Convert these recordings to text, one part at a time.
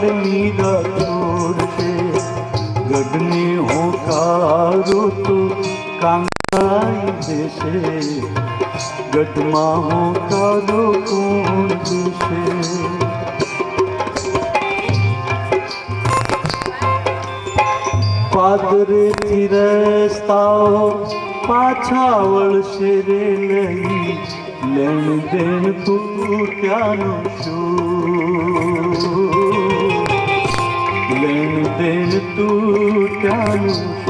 મીરા છોડશે ગઢને હોકારો તો કાંગાઈ દેશે ગઢમાં હોકારો કોણ દેશે પાદરેથી રસ્તાઓ પાછા વળશે રે લઈ લેણ દેણ તું ત્યાંનું શું લેણ દેણ તું ત્યાંનું શું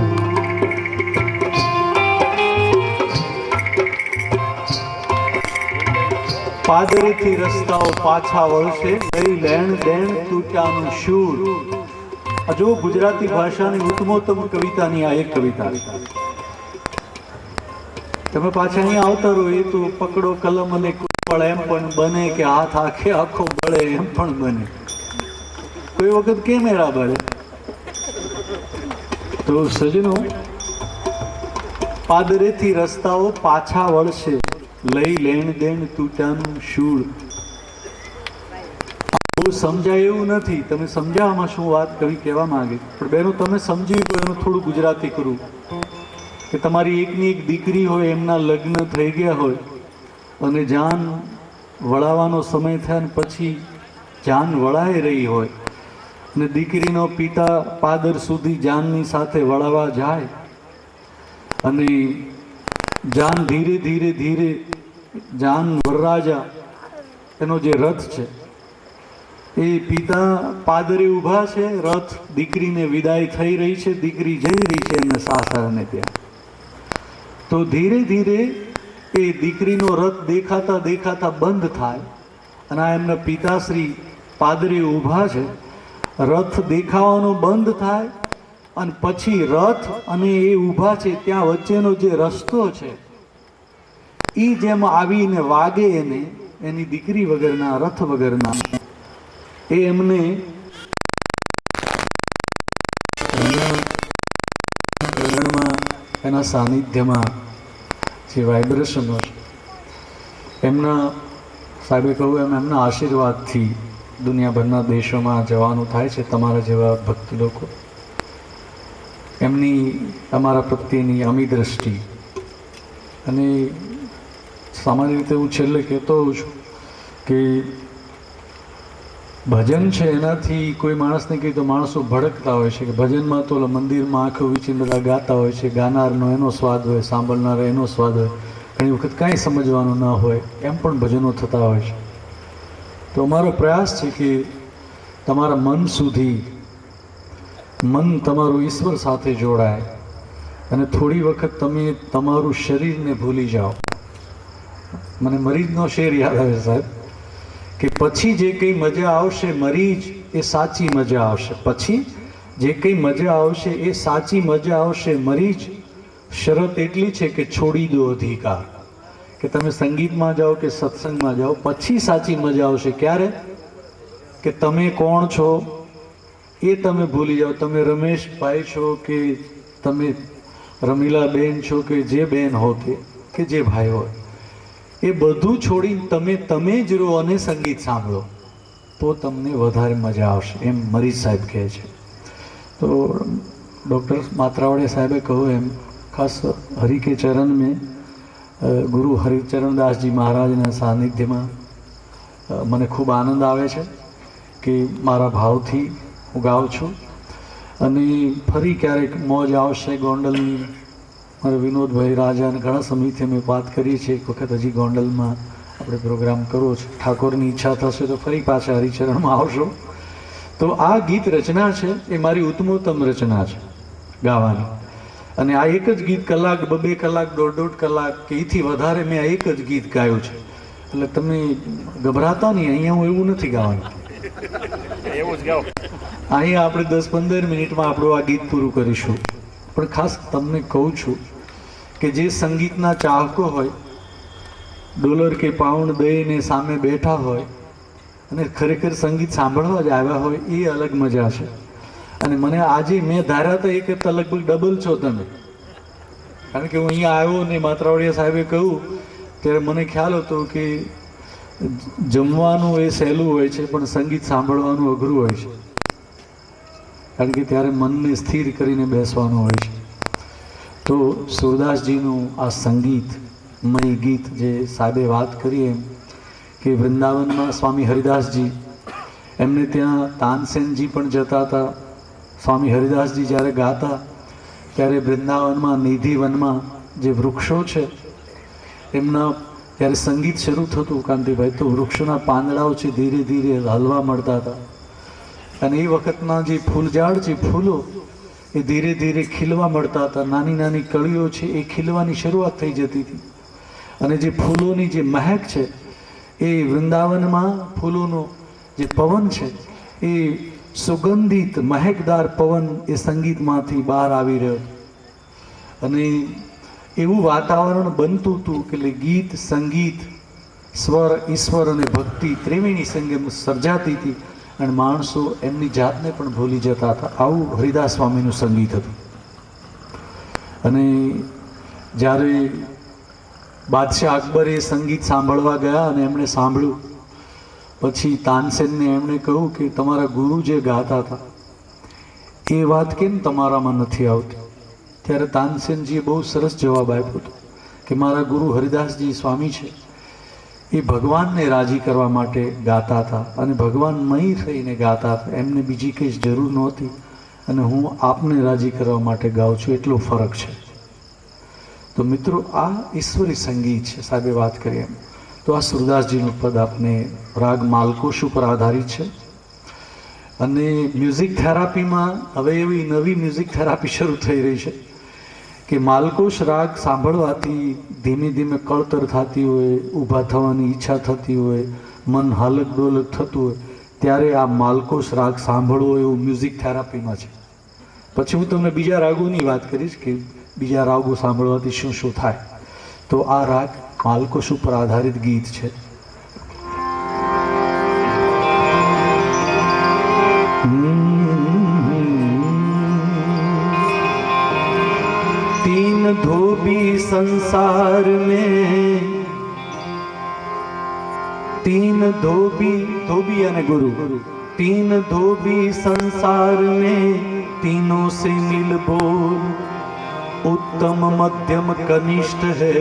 પાદરેથી રસ્તાઓ પાછા વળશે લઈ લેણ દેણ તું ત્યાંનું શું જો ગુજરાતી ભાષાની ઉત્તમોત્તમ કવિતાની આ એક કવિતા તમે પાછા અહીંયા આવતા રહો એ તો પકડો કલમ અને કુપળ એમ પણ બને કે હાથ આખે આખો બળે એમ પણ બને કોઈ વખત કેમ એરા બળે તો સજનો પાદરેથી રસ્તાઓ પાછા વળશે લઈ લેણ દેણ તૂટાનું શૂળ સમજાય એવું નથી તમે સમજાવવામાં શું વાત કવિ કહેવા માંગે પણ બહેનો તમે સમજી તો એનું થોડું ગુજરાતી કરું કે તમારી એકની એક દીકરી હોય એમના લગ્ન થઈ ગયા હોય અને જાન વળાવવાનો સમય થયા ને પછી જાન વળાઈ રહી હોય અને દીકરીનો પિતા પાદર સુધી જાનની સાથે વળાવવા જાય અને જાન ધીરે ધીરે ધીરે જાન વરરાજા એનો જે રથ છે એ પિતા પાદરે ઊભા છે રથ દીકરીને વિદાય થઈ રહી છે દીકરી જઈ રહી છે એમને સાસરાને ત્યાં તો ધીરે ધીરે એ દીકરીનો રથ દેખાતા દેખાતા બંધ થાય અને આ એમના પિતાશ્રી પાદરે ઊભા છે રથ દેખાવાનો બંધ થાય અને પછી રથ અને એ ઊભા છે ત્યાં વચ્ચેનો જે રસ્તો છે એ જેમ આવીને વાગે એને એની દીકરી વગરના રથ વગરના એ એમને એના સાનિધ્યમાં જે વાઇબ્રેશનો છે એમના સાહેબે કહ્યું એમ એમના આશીર્વાદથી દુનિયાભરના દેશોમાં જવાનું થાય છે તમારા જેવા ભક્ત લોકો એમની અમારા પ્રત્યેની અમી દ્રષ્ટિ અને સામાન્ય રીતે હું છેલ્લે કહેતો હોઉં છું કે ભજન છે એનાથી કોઈ માણસને કહે તો માણસો ભડકતા હોય છે કે ભજનમાં તો મંદિરમાં આંખો વીચીને બધા ગાતા હોય છે ગાનારનો એનો સ્વાદ હોય સાંભળનારો એનો સ્વાદ હોય ઘણી વખત કાંઈ સમજવાનું ન હોય એમ પણ ભજનો થતા હોય છે તો અમારો પ્રયાસ છે કે તમારા મન સુધી મન તમારું ઈશ્વર સાથે જોડાય અને થોડી વખત તમે તમારું શરીરને ભૂલી જાઓ મને મરીજનો શેર યાદ આવે સાહેબ કે પછી જે કંઈ મજા આવશે મરીજ એ સાચી મજા આવશે પછી જે કંઈ મજા આવશે એ સાચી મજા આવશે મરીજ શરત એટલી છે કે છોડી દો અધિકાર કે તમે સંગીતમાં જાઓ કે સત્સંગમાં જાઓ પછી સાચી મજા આવશે ક્યારે કે તમે કોણ છો એ તમે ભૂલી જાઓ તમે રમેશભાઈ છો કે તમે રમીલા બેન છો કે જે બેન હો કે જે ભાઈ હોય એ બધું છોડીને તમે જ રહો અને સંગીત સાંભળો તો તમને વધારે મજા આવશે એમ મરીજ સાહેબ કહે છે તો ડૉક્ટર માત્રાવડે સાહેબે કહ્યું એમ ખાસ હરિ કે ચરણ મેં ગુરુ હરિચરણદાસજી મહારાજના સાનિધ્યમાં મને ખૂબ આનંદ આવે છે કે મારા ભાવથી હું ગાઉં છું અને ફરી ક્યારેક મોજ આવશે ગોંડલની મારે વિનોદભાઈ રાજા અને ઘણા સમયથી અમે વાત કરીએ છીએ એક વખત હજી ગોંડલમાં આપણે પ્રોગ્રામ કરવો છે ઠાકોરની ઈચ્છા થશે તો ફરી પાછા હરિચરણમાં આવશો તો આ ગીત રચના છે એ મારી ઉત્તમોત્તમ રચના છે ગાવાની અને આ એક જ ગીત કલાક બે કલાક દોઢ કલાક કે એથી વધારે મેં આ એક જ ગીત ગાયું છે એટલે તમે ગભરાતા નહીં અહીંયા હું એવું નથી ગાવાનું એવું જ ગાઓ અહીંયા આપણે 10-15 મિનિટમાં આપણું આ ગીત પૂરું કરીશું પણ ખાસ તમને કહું છું કે જે સંગીતના ચાહકો હોય ડોલર કે પાઉન્ડ દઈને સામે બેઠા હોય અને ખરેખર સંગીત સાંભળવા જ આવ્યા હોય એ અલગ મજા છે અને મને આજે મેં ધાર્યા હતા એ કરતાં લગભગ ડબલ છો તમે કારણ કે હું અહીંયા આવ્યો ને માત્રાવડિયા સાહેબે કહ્યું ત્યારે મને ખ્યાલ હતો કે જમવાનું એ સહેલું હોય છે પણ સંગીત સાંભળવાનું અઘરું હોય છે કારણ કે ત્યારે મનને સ્થિર કરીને બેસવાનું હોય છે. તો સુરદાસજીનું આ સંગીતમય ગીત જે સાહેબે વાત કરી એમ કે વૃંદાવનમાં સ્વામી હરિદાસજી એમને ત્યાં તાનસેનજી પણ જતા હતા. સ્વામી હરિદાસજી જ્યારે ગાતા ત્યારે વૃંદાવનમાં નિધિવનમાં જે વૃક્ષો છે એમના ત્યારે સંગીત શરૂ થતું કાંતિભાઈ, તો વૃક્ષોના પાંદડાઓ છે ધીરે ધીરે હલવા મળતા હતા. અને એ વખતના જે ફૂલઝાડ છે, ફૂલો એ ધીરે ધીરે ખીલવા મળતા હતા. નાની નાની કળીઓ છે એ ખીલવાની શરૂઆત થઈ જતી હતી. અને જે ફૂલોની જે મહેક છે એ વૃંદાવનમાં ફૂલોનો જે પવન છે એ સુગંધિત મહેકદાર પવન એ સંગીતમાંથી બહાર આવી રહ્યો. અને એવું વાતાવરણ બનતું હતું કે ગીત, સંગીત, સ્વર, ઈશ્વર અને ભક્તિ ત્રિવેણી સંગમ સર્જાતી હતી અને માણસો એમની જાતને પણ ભૂલી જતા હતા. આવું હરિદાસ સ્વામીનું સંગીત હતું. અને જ્યારે બાદશાહ અકબરે સંગીત સાંભળવા ગયા અને એમણે સાંભળ્યું, પછી તાનસેનને એમણે કહ્યું કે તમારા ગુરુ જે ગાતા હતા એ વાત કેમ તમારામાં નથી આવતી? ત્યારે તાનસેનજીએ બહુ સરસ જવાબ આપ્યો હતો કે મારા ગુરુ હરિદાસજી સ્વામી છે એ ભગવાનને રાજી કરવા માટે ગાતા હતા અને ભગવાનમય થઈને ગાતા હતા. એમને બીજી કંઈ જ જરૂર નહોતી અને હું આપને રાજી કરવા માટે ગાઉં છું, એટલો ફરક છે. તો મિત્રો, આ ઈશ્વરી સંગીત છે. સાહેબે વાત કરી એમ તો આ સુરદાસજીનું પદ આપને રાગ માલકોશ ઉપર આધારિત છે. અને મ્યુઝિક થેરાપીમાં હવે એવી નવી મ્યુઝિક થેરાપી શરૂ થઈ રહી છે કે માલકોશ રાગ સાંભળવાથી ધીમે ધીમે કળતર થતી હોય, ઊભા થવાની ઈચ્છા થતી હોય, મન હાલક ડોલક થતું હોય, ત્યારે આ માલકોશ રાગ સાંભળવો એવું મ્યુઝિક થેરાપીમાં છે. પછી હું તમને બીજા રાગોની વાત કરીશ કે બીજા રાગો સાંભળવાથી શું શું થાય. તો આ રાગ માલકોશ ઉપર આધારિત ગીત છે. तीन धोबी संसार में, तीन धोबी यानी गुरु, तीन धोबी संसार में तीनों से मिल बोल, उत्तम मध्यम कनिष्ठ है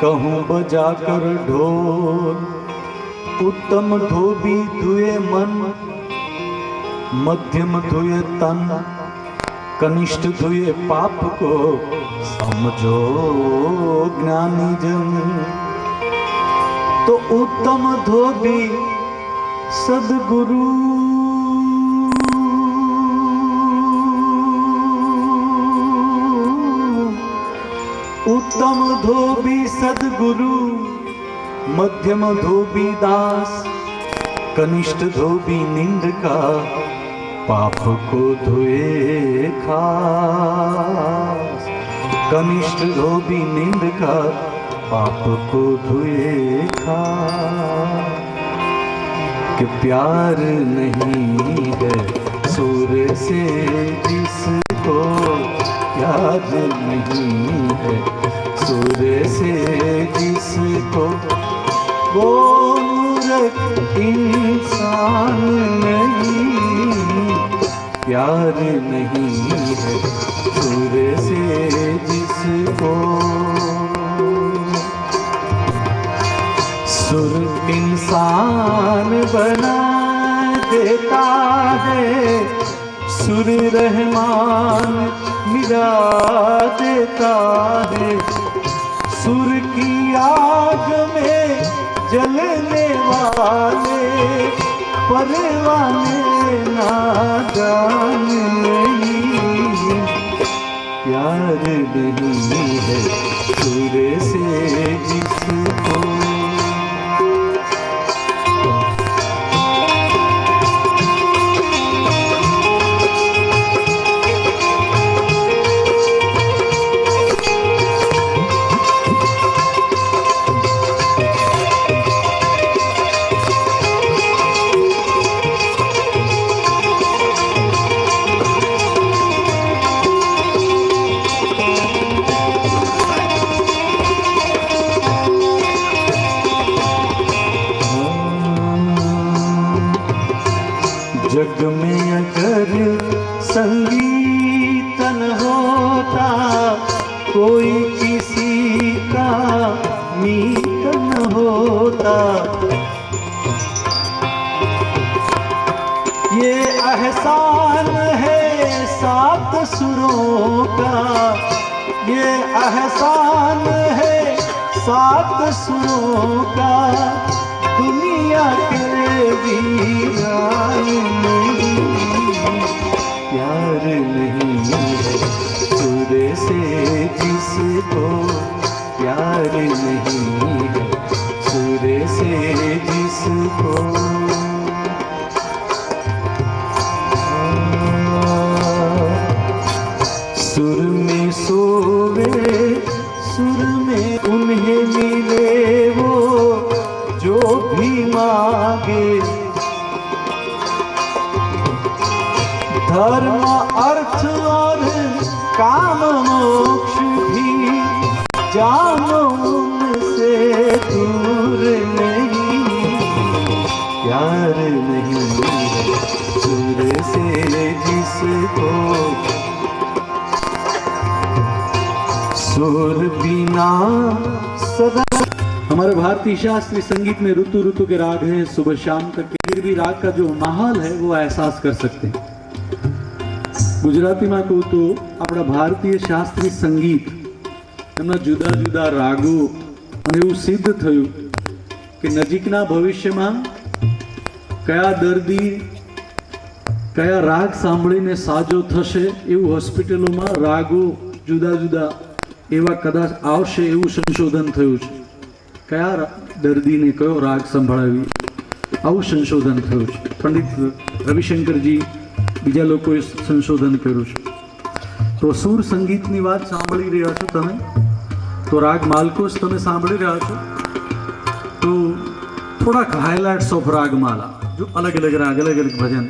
कहूँ बजा कर ढोल. उत्तम धोबी धुए मन, मध्यम धुए तन, कनिष्ठ धुए पाप को समझो ज्ञानी जन. तो उत्तम धोबी सदगुरु, उत्तम धोबी सदगुरु, मध्यम धोबी दास, कनिष्ठ धोबी निंद का पाप को धुए खास. कनिष्ठ धोबी निंद का पाप को धुए खास. कि प्यार नहीं है सूर से जिसको, प्यार नहीं है सूर से जिसको, वो मूर्ख इंसान नहीं. प्यार नहीं है सूर से जिसको, सुर इंसान बना देता है, सुर रहमान मिला देता है. सुर की आग में जलने वाले परवाने नादान नहीं. प्यार नहीं है सुर से जिसको. जग में अगर संगीत न होता कोई किसी का मीत न होता। ये एहसान है सात सुरों का, ये एहसान है सात सुरों का, दुनिया के वीरान नहीं प्यार नहीं है सुर से जिसको, प्यार नहीं है सुर से जिसको। सुर में सोवे सुर में उन्हें मिले वो जो भी मांगे, धर्म अर्थ और काम मोक्ष भी जानो उनसे दूर नहीं, प्यार नहीं सुर से जिसको। सुर बिना सदा। हमारे भारतीय शास्त्रीय संगीत में ऋतु ऋतु के राग हैं, सुबह शाम तक के, फिर भी राग का जो माहौल है वो एहसास कर सकते हैं। गुजराती में कहूँ तो अपना भारतीय शास्त्रीय संगीत એમના જુદા જુદા રાગો અને એવું સિદ્ધ થયું કે નજીકના ભવિષ્યમાં કયા દર્દી કયા રાગ સાંભળીને સાજો થશે એવું હોસ્પિટલોમાં રાગો જુદા જુદા એવા કદાચ આવશે એવું સંશોધન થયું છે। કયા દર્દીને કયો રાગ સંભળાવી આવું સંશોધન થયું છે। પંડિત રવિશંકરજી બીજા લોકોએ સંશોધન કર્યું છે। તો સુર સંગીતની વાત સાંભળી રહ્યા છો તમે, તો રાગ માલકોસ તમે સાંભળી રહ્યા છો। તો થોડાક હાઇલાઇટ્સ ઓફ રાગમાલા, જો અલગ અલગ રાગ અલગ અલગ ભજન,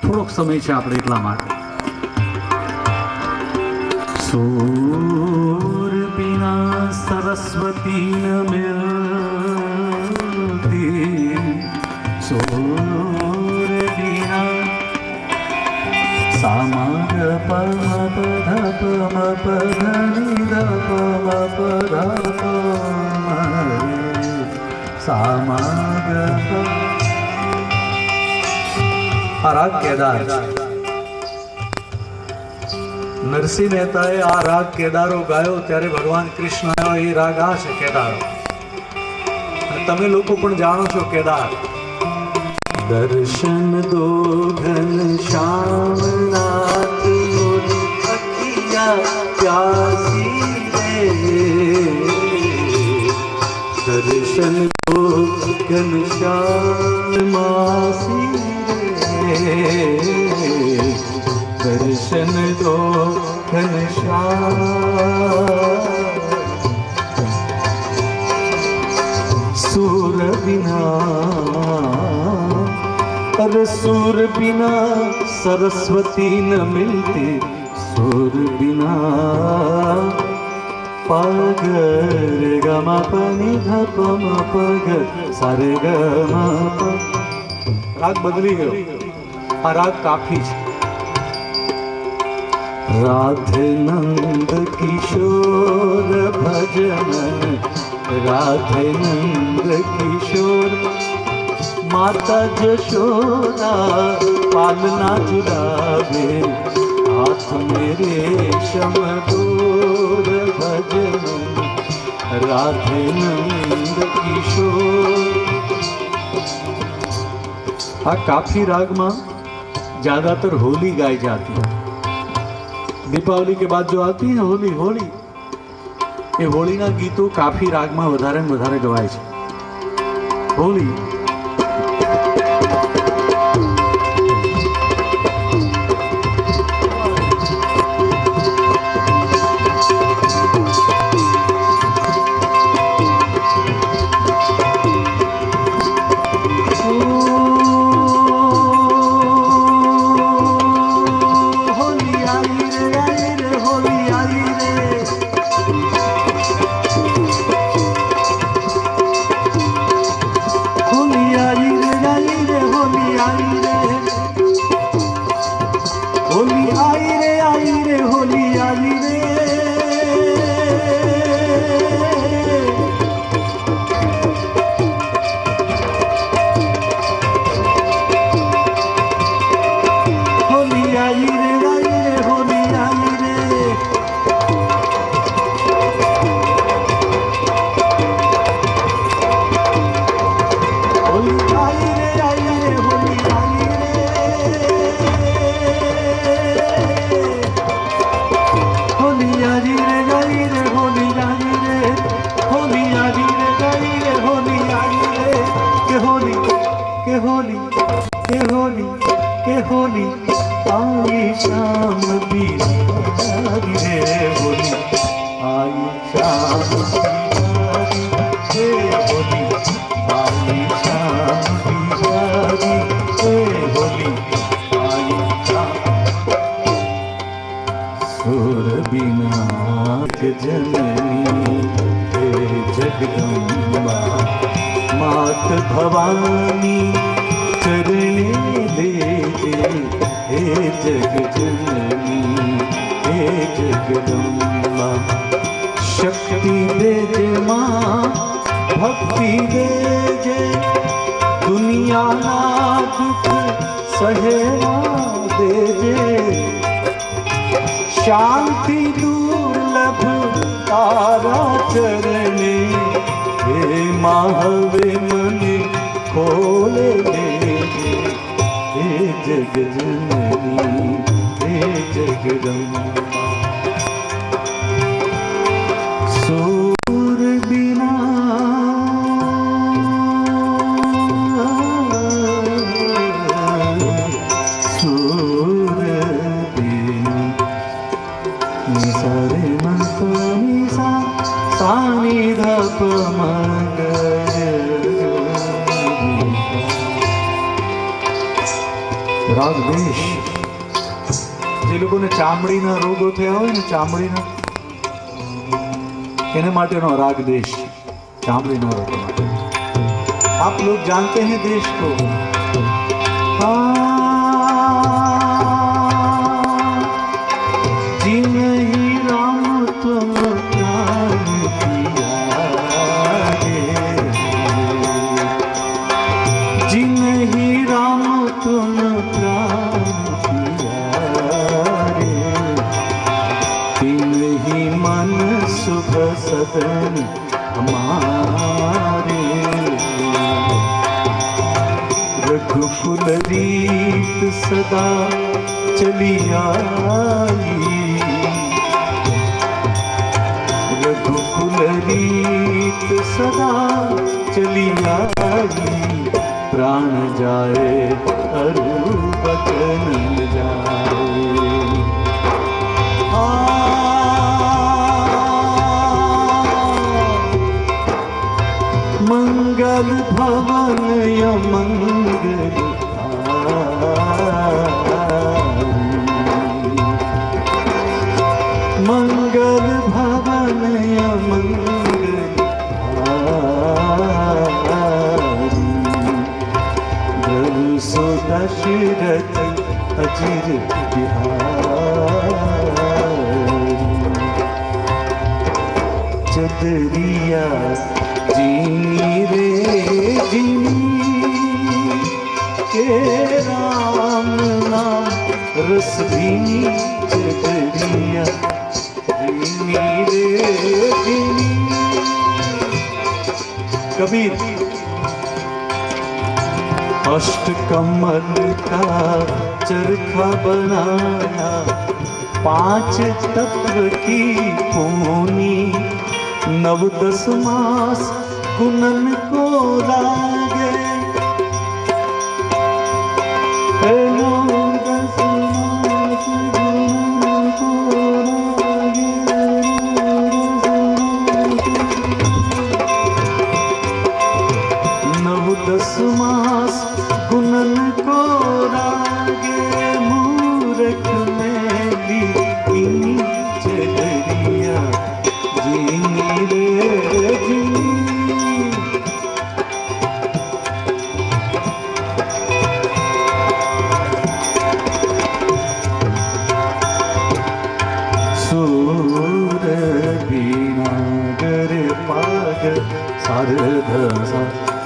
થોડોક સમય છે આપણે એટલા માટે। सूर बिना सरस्वती न मिलती, सूर बिना सामग पम पध पम पध नि ध पम पध सामग। આ રાગ કેદાર છે। નરસિંહ મહેતાએ આ રાગ કેદારો ગાયો ત્યારે ભગવાન કૃષ્ણ આવ્યો, એ રાગ આ છે કેદારો। અને તમે લોકો પણ જાણો છો કેદાર। દર્શન દો ઘન શ્યામ નાથ મોરી અખિયા પ્યાસી રે, દર્શન દો ઘન શ્યામ માસી રે, दर्शन दो घनश्याम। सूर बिना अरे सूर बिना सरस्वती न मिलती, सूर बिना पग रे ग म प नि ध प म प ग सा रे ग म प। राग बदली गयो, आ राग काफी है। राधे नंद किशोर भजन, राधे नंद किशोर माता जशोदा पालना जुलावे, हाथ मेरे शमदूर भजन, राधे नंद किशोर। आ काफी राग में ज्यादातर होली गाई जाती है। दीपावली के बाद जो आती है होली, होली ये होली ना गीतों काफी राग में વધારે ને વધારે ગવાય છે। होली आई शाम बिहारी रे होली, आई शाम बिहारी रे होली, आई शाम बिहारी रे होली, आई शाम। सुर बिना जननी हे जगदम्बा, मात भवानी करने दे हे जग जननी हे जगदम्बा। शक्ति दे जे माँ, भक्ति दे जे, दुनिया ना दुख सहेवा दे जे, शांति दुर्लभ तारा चरणे, हे माहवे मन खोले दे, हे जग जननी हे जगदम्बा। सूर बिना सूर बिना सारे मनी सा सानी धप मग। રાગદેશ, જે લોકોને ચામડીના રોગો થયા હોય ને, ચામડીના, એને માટેનો રાગદેશ, ચામડીના રોગો માટે। आप लोग जानते हैं देश को, जी नहीं राम तुम प्राण पिया रे, जी नहीं राम तुम प्राण पिया रे, तीन ही मन सुख सदन हमारे। रघुकुल रीत सदा चली आई, रघुकुल रीत सदा चली आई, प्राण जाए अरु बचन जाए। मंगल भवन य मंगल मंगल भवन य मंगल सो दशरथ अजिर बिहारी, चदरिया जीनी रे जीनी के राम नाम रस भीनी, चदरिया जीनी रे जीनी। कबीर अष्ट कमल का चरखा बनाया, पांच तत्व की पूनी, नव दस मास गुणन को लागे, नव दस मास गुणन को लागे, नव दस मास गुणन को लागे, मूरख में ली इन्हीं चदरिया जीनी रे जीनी। सूर बिना गर पाग सारध सा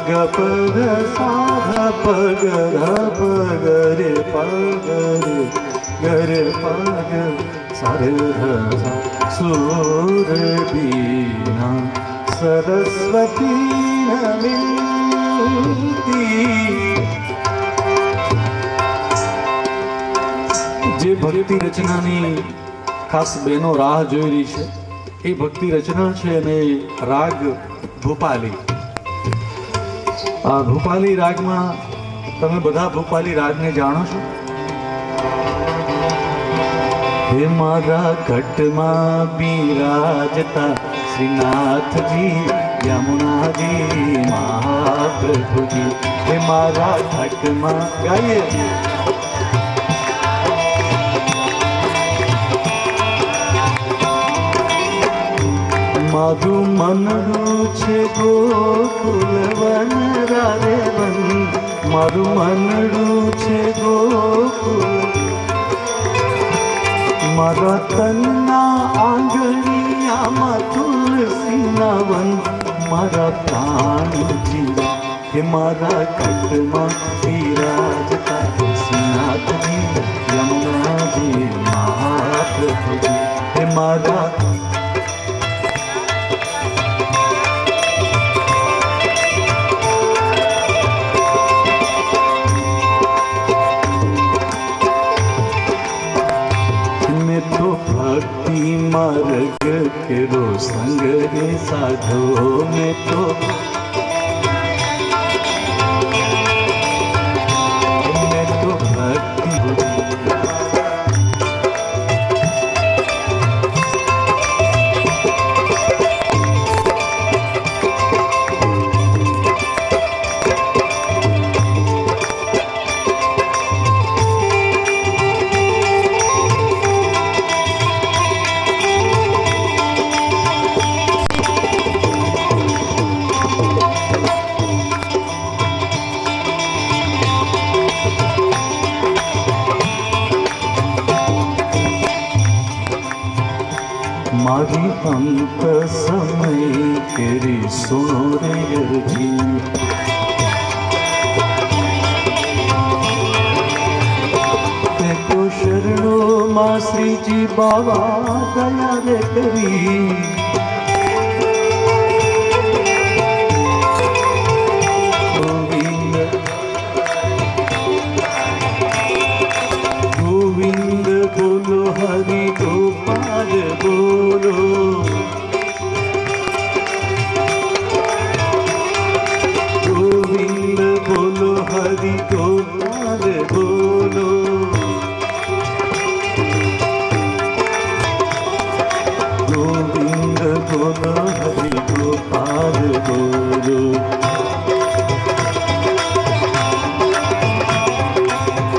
गप ग सा ध प ग ध प ग रे प ग रे प ग सारध सा। सूर बिना सरस्वती न मिलती, જે ભક્તિ રચનાની ખાસ બહેનો રાહ જોઈ રહી છે, એ ભક્તિ રચના છે અને રાગ ભૂપાલી। આ ભૂપાલી રાગમાં તમે બધા ભૂપાલી રાગને જાણો છો? હે મારા ઘટમાં બિરાજતા શ્રીનાથજી યમુનાજી મહાપ્રભુજી હે મારા ઘટમાં ગાઈએ મારું મનડું છે ગોકુલ વન રારે વન મારું મનડું છે ગોકુલ મારા તનના આંગળીયામાં તુલસીના વન મારા પ્રાણ જીવા હે મારા ઘટમાં બિરાજતા શ્રીનાથજી યમુનાજી મહાપ્રભુજી હે મારા भक्ति मार्ग केरो संग रे साधो में तो भक्ति मारी अंत समय तेरी सुनो रे अर्जी ते तो शरणो मां श्री जी बाबा दया रे करी गोविंद बोलो हरि गोपाल बोलो गोविंद बोलो हरि गोपाल बोलो गोविंद बोलो हरि गोपाल बोलो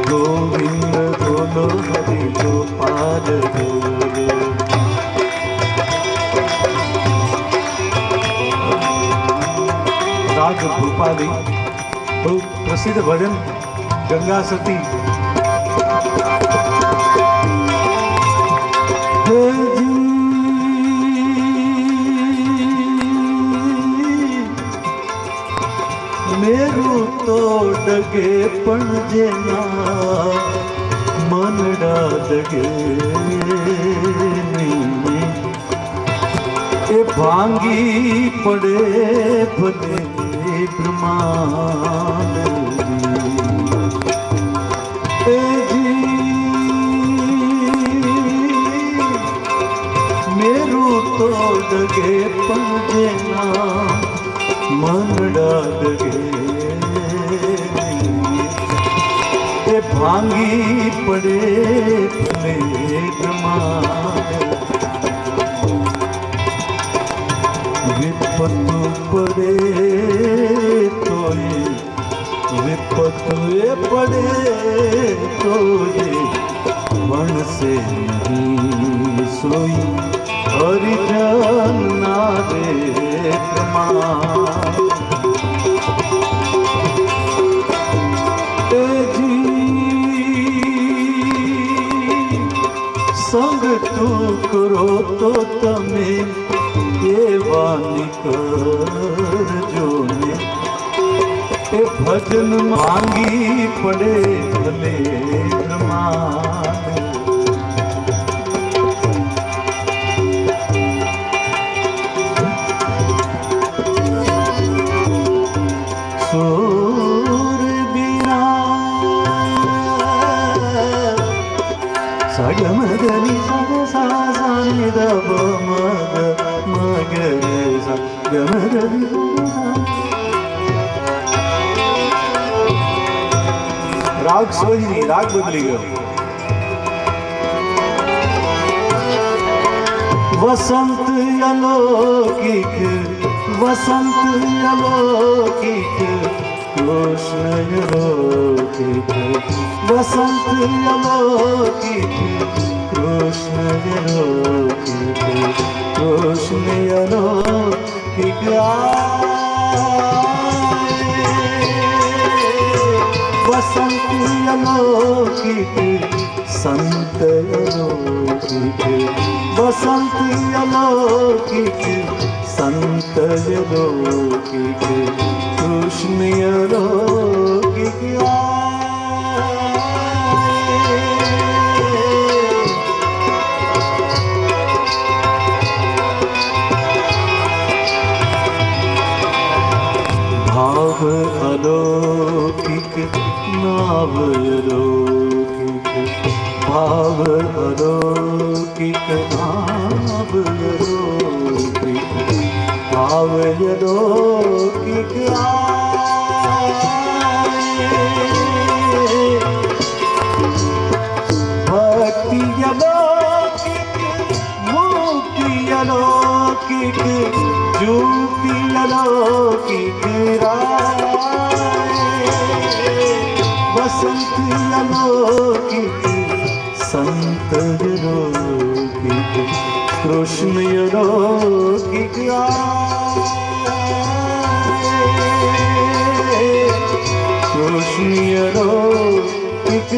गोविंद बोलो हरि गोपाल बोलो राग भूपाली बहुत प्रसिद्ध भजन गंगा सती मेरू तो डगे पण जेना मनडा डगे ए भांगी पड़े भले ब्रह्मांड जी मेरू तो डगे पण जेना मनडा डगे भांगी पड़े भले ब्रह्मांड विपत्तु पड़े तो विपत्तु पड़े तो मन से नहीं सोई हरिजन नारे ब्रह्मांड संग तू करो तो तमे एवानी करजो ने ए भजन मांगी पड़े भले ब्रह्मांड सोर बिना सगमगनि सग सा सा नि द प मग मग रे सा गमगनि राग समझ नहीं, राग बदली गयो। वसंत अलौकिक वसंत अलौकिक कृष्ण अलौकिक वसंत अलौकिक कृष्ण अलौकिक कृष्ण अलौकिक वसंत अलौकिक संत अलौकिक वसंत अलौकिक संत अलौकिक कृष्ण अलौकिक भाव अलौकिक नाव अलौकिक भाव अलौकिक नाव अलौकिक भाव अलौकिक भक्ति अलौकिक मुक्ति अलौकिक ज्योति अलौकिक वसंत अलौकिक संत अलौकिक कृष्ण अलौकिक कृष्ण अलौकिक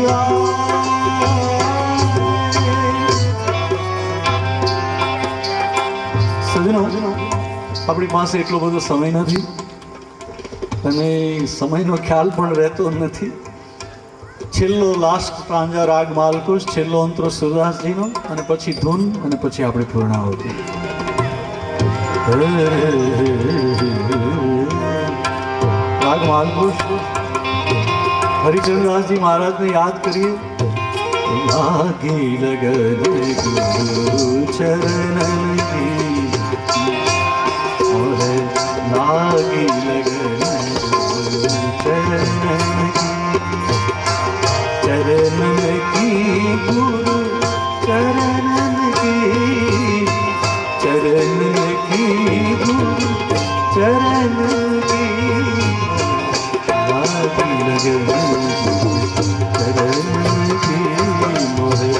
સજનો આપણી પાસે એટલો બધો સમય નથી અને સમયનો ખ્યાલ પણ રહેતો નથી. છેલ્લો લાસ્ટ પ્રાંજા રાગ માલકુશ, છેલ્લો અંતરો સુરદાસજીનો અને પછી ધૂન અને પછી આપણે પૂર્ણાહુતિ. રાગ માલકુશ હરિચંદ્રદાસજી મહારાજને યાદ કરીએ. લાગી લગન ગુરુ ચરણ કી लागी लगन चरणन की गुरु चरणन की चरणन की गुरु चरण की लागी लगन चरणन की मोहे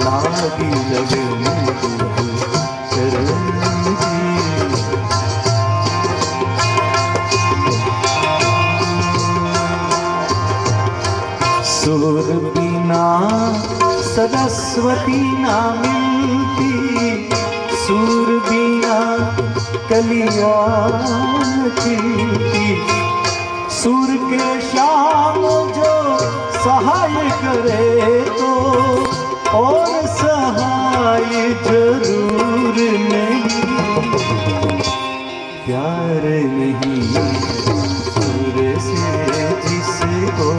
लागी लगन चरण सुर बिना सरस्वती ना मिलती सुर बिना कलियान खिलती सुर के श्याम जो सहाय करे तो और सहाय जरूर नहीं प्यार नहीं सुर से जिसको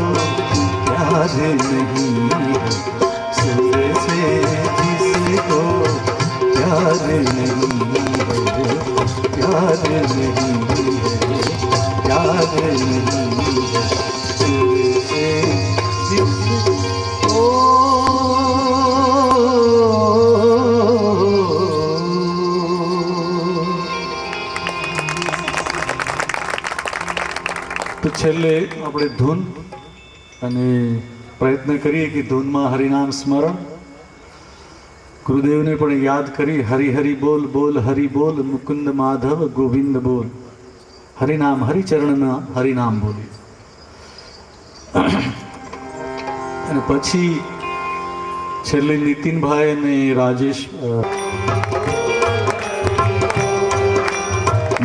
प्यार नहीं सुर से जिसको प्यार नहीं प्यार नहीं प्यार नहीं सुर से जिसको तो छेल्ले આપણે ધૂન અને પ્રયત્ન કરીએ કે ધૂનમાં હરિનામ સ્મરણ ગુરુદેવને પણ યાદ કરી હરિ હરિ બોલ બોલ હરિ બોલ મુકુંદ માધવ ગોવિંદ બોલ હરિનામ હરિચરણના હરિનામ બોલી અને પછી છેલ્લે નીતિનભાઈ અને રાજેશ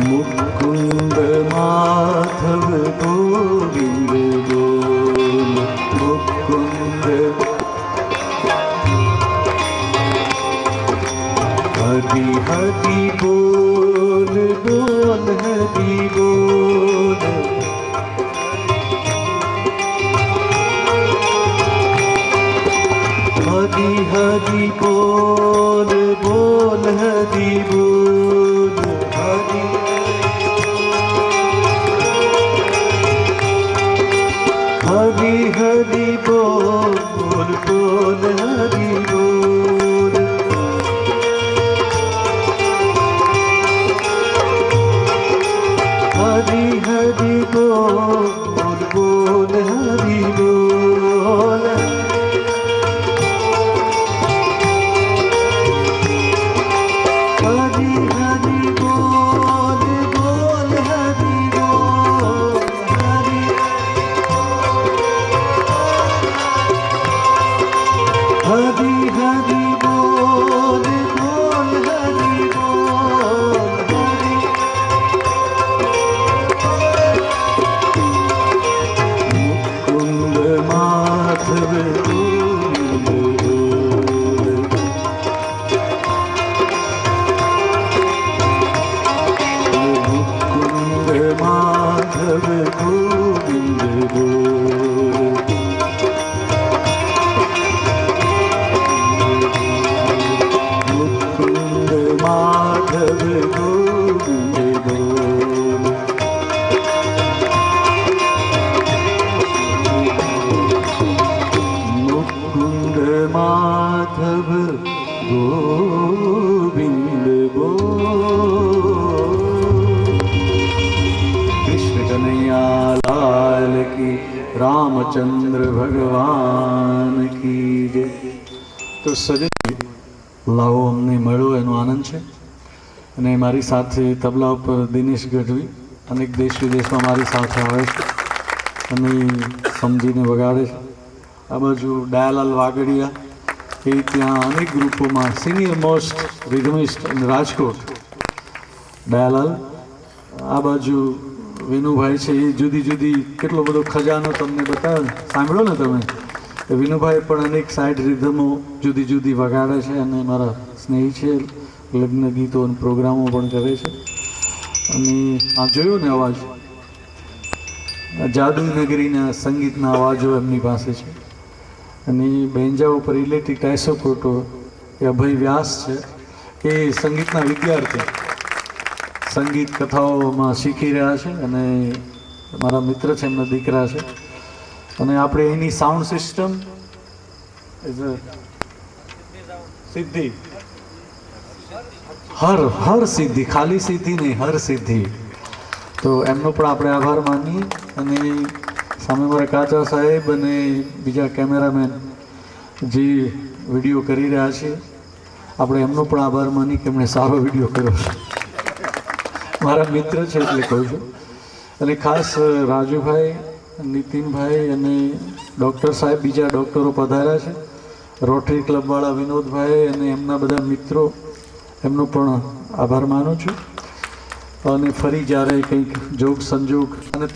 मुकुंद माधव गोविंद बोल मुकुंद हरि हरि बोल बोल हरि बोल हरि हरि बोल बोल हरि बोल हरि हरि हरि बोल बोल बोल हरि बोल માધવ ગોવિંદ બોલ, કૃષ્ણ કનૈયા લાલ કી, રામચંદ્ર ભગવાન કી જય. તો સજન લાવો અમને મળ્યો એનો આનંદ છે. અને મારી સાથે તબલા ઉપર દિનેશ ગઢવી અનેક દેશ વિદેશમાં મારી સાથે આવે છે અને સમજીને વગાડે છે. આ બાજુ દયાલાલ વાગડિયા એ ત્યાં અનેક ગ્રુપોમાં સિનિયર મોસ્ટ રિધમિસ્ટ અને રાજકોટ દયાલાલ. આ બાજુ વિનુભાઈ છે એ જુદી જુદી કેટલો બધો ખજાનો તમને બતાવ્યો ને, સાંભળ્યો ને તમે. વિનુભાઈ પણ અનેક સાઈડ રિધમો જુદી જુદી વગાડે છે અને મારા સ્નેહી છે, લગ્ન ગીતો અને પ્રોગ્રામો પણ કરે છે. અને આ જોયો ને અવાજ, જાદુનગરીના સંગીતના અવાજો એમની પાસે છે. અને બેન્જા ઉપર ઇલેક્ટ્રિક ટાઇસોકોટો એ અભય વ્યાસ છે, એ સંગીતના વિદ્યાર્થી સંગીત કથાઓમાં શીખી રહ્યા છે અને મારા મિત્ર છે, એમના દીકરા છે. અને આપણે એની સાઉન્ડ સિસ્ટમ સિદ્ધિ, હર સિદ્ધિ, ખાલી સિદ્ધિ નહીં, હર સિદ્ધિ. તો એમનો પણ આપણે આભાર માનીએ. અને સામે મારા કાચા સાહેબ અને બીજા કેમેરામેન જે વિડીયો કરી રહ્યા છે, આપણે એમનો પણ આભાર માની કે એમણે સારો વિડીયો કર્યો છે. મારા મિત્ર છે એટલે કહું છું. અને ખાસ રાજુભાઈ, નીતિનભાઈ અને ડૉક્ટર સાહેબ, બીજા ડૉક્ટરો પધાર્યા છે, રોટરી ક્લબવાળા વિનોદભાઈ અને એમના બધા મિત્રો, એમનો પણ આભાર માનું છું. અને ફરી જ્યારે કંઈક જોગ સંજોગ અને